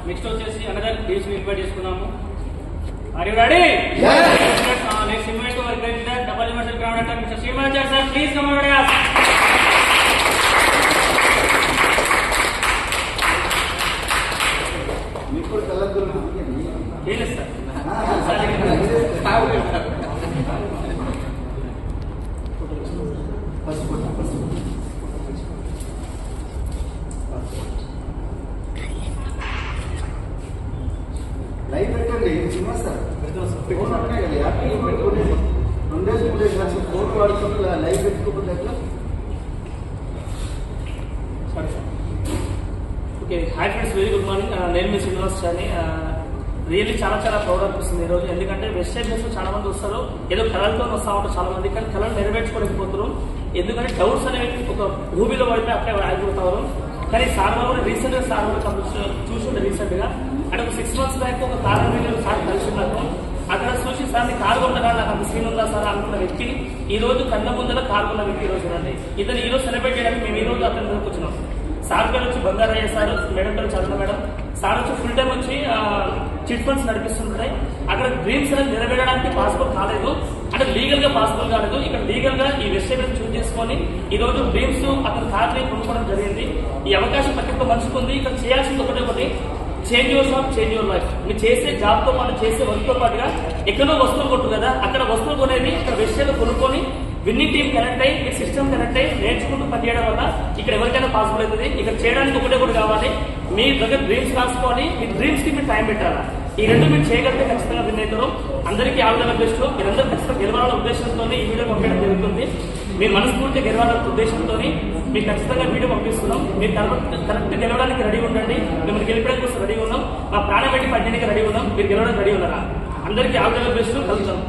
Next వచ్చేసి another days invite చేసుకున్నాము. Are you ready? Next invite to our guest double universal ground attack mister Srimachar sir, please come over here. మీకు colourful కేలెస్ sir live పెట్టండి. Cinema sir పెట్టుకోండి. 2 days 3 days వచ్చి photo వాడుకుంటూ live పెట్టుకోకుండా ఎట్లా? Okay, hi friends, very good morning. నేను మీ శ్రీనివాస్ అని రియల్లీ చాలా చాలా ప్రౌడ్ అనిపిస్తుంది ఈరోజు. ఎందుకంటే వెస్ట్ సైడ్ చాలా మంది వస్తారు, ఏదో కళలతో వస్తూ ఉంటారు చాలా మంది, కానీ కళలు నెరవేర్చుకోలేకపోతారు. ఎందుకంటే డౌట్స్ అనేవి ఒక భూమిలో పడితే అట్లే ఆగిపోతారు. కానీ సార్ వాళ్ళు రీసెంట్ గా సార్ వాళ్ళు చూసుంటే రీసెంట్ గా అంటే ఒక 6 months బ్యాక్ ఒక కార్ సార్ కలిసి ఉన్నాను. అక్కడ చూసి సార్ కారు కొట్టగా నాకు అంత సీన్ ఉందా సార్ అనుకున్న వ్యక్తి ఈ రోజు కళ్ళ ముందర కారు కొన్న వ్యక్తి ఈ రోజు అండి. ఇతను ఈ రోజు సెలబ్రేట్ చేయడానికి మేము ఈ రోజు అతని దగ్గరకు వచ్చినాం. సార్ పేరు వచ్చి బంగారయ్య సార్, మేడం పేరు చంద్ర మేడం. సార్ వచ్చి ఫుల్ టైం వచ్చి చిట్ ఫండ్స్ నడిపిస్తుంటాయి. అక్కడ డ్రీమ్స్ అనేది నెరవేరడానికి పాసిబుల్ కాలేదు, అంటే లీగల్ గా పాసిబుల్ కాలేదు. ఇక్కడ లీగల్ గా ఈ వెబ్సైట్ చూస్ చేసుకొని ఈ రోజు డ్రీమ్స్ అతని కార్ని కొనుక్కోవడం జరిగింది. ఈ అవకాశం ప్రతి ఒక్క మనిషికి ఉంది. ఇక్కడ చేయాల్సింది ఒకటి, change your shop, change your life. మీరు చేసే జాబ్ తో పాటు చేసే వర్క్ తో పాటుగా ఎక్కడో వస్తువులు కొట్టు కదా, అక్కడ వస్తువులు కొనేది ఇక్కడ వెబ్సైట్ కొనుక్కొని విన్నింగ్ టీమ్ కనెక్ట్ అయ్యి మీ సిస్టమ్ కనెక్ట్ అయ్యి నేర్చుకుంటూ పనిచేయడం వల్ల ఇక్కడ ఎవరికైనా పాసిబుల్ అవుతుంది. ఇక్కడ చేయడానికి ఒకటి కావాలి, మీ దగ్గర డ్రీమ్స్ రాసుకోవాలి, మీ డ్రీమ్స్ కి మీరు టైం పెట్టాలా. ఈ రెండు మీరు చేయగలిగితే ఖచ్చితంగా విన్ అవుతారు. అందరికీ ఆవిడ బెస్ట్. మీరందరూ ఖచ్చితంగా గెలవాలన్న ఉద్దేశంతో ఈ వీడియో పంపించడం జరుగుతుంది. మీరు మనస్ఫూర్తిగా గెలవాలన్న ఉద్దేశంతో మీకు ఖచ్చితంగా వీడియో పంపిస్తున్నాం. మీరు కరెక్ట్ గెలవడానికి రెడీ ఉండండి. మిమ్మల్ని గెలిపడానికి కోసం రెడీ ఉన్నాం. మా ప్రాణం పెట్టి పడ్డానికి రెడీ ఉన్నాం. మీరు గెలవడానికి రెడీ ఉన్నారా? అందరికీ ఆవిడ బెస్ట్. కలుద్దాం.